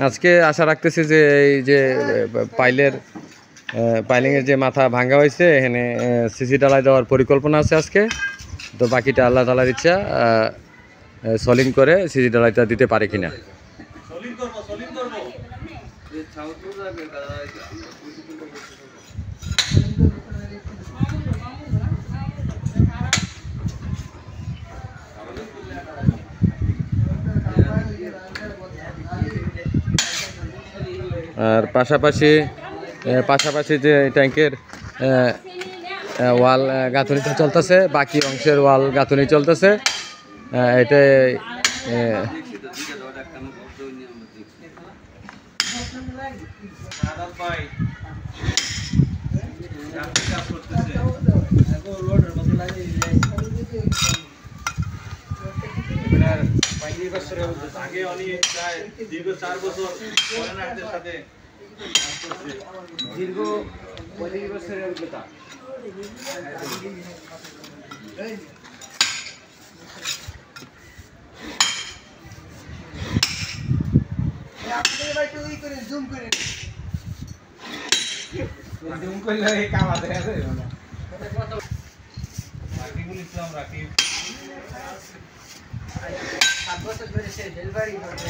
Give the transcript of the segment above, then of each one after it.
আজকে আশা রাখতেছি যে এই যে পাইলিংয়ের যে মাথা ভাঙ্গা হয়েছে এখানে সিসি ডালাই দেওয়ার পরিকল্পনা আছে আজকে। তো বাকিটা আল্লাহ তাআলার ইচ্ছা, সলিং করে সিসি ডালাইটা দিতে পারে কিনা। আর পাশাপাশি যে ট্যাঙ্কের ওয়াল গাঁথনিটা চলতেছে, বাকি অংশের ওয়াল গাঁথনি চলতেছে। এটা আগে অনেক প্রায় দীর্ঘ 4 বছর ফরেনারদের সাথে দীর্ঘ 25 বছরের অভিজ্ঞতা। জুম করলে কাম আছে রাকিবুল ইসলাম রাকিব 7 বছর ধরে সে ডেলিভারি করছে।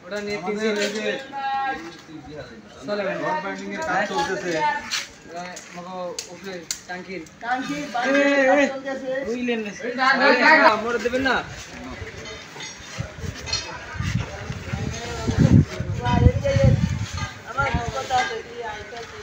ওটা নিয়ে 3 দিন হয়েছে চলে ভাই রড বাইন্ডিং এর কাজ চলতেছে। মগো ওকে টাঙ্কির চলতেছে বুঝলেন না মোড় দেবেন না। আমার কথা আছে কি আইতাছি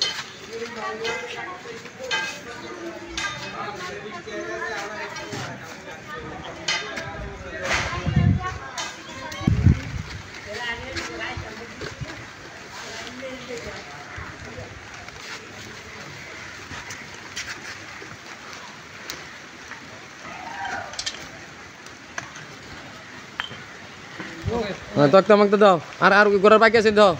তক্তা মাকতা দাও, আর গোড়ার বাকি আছে দাও।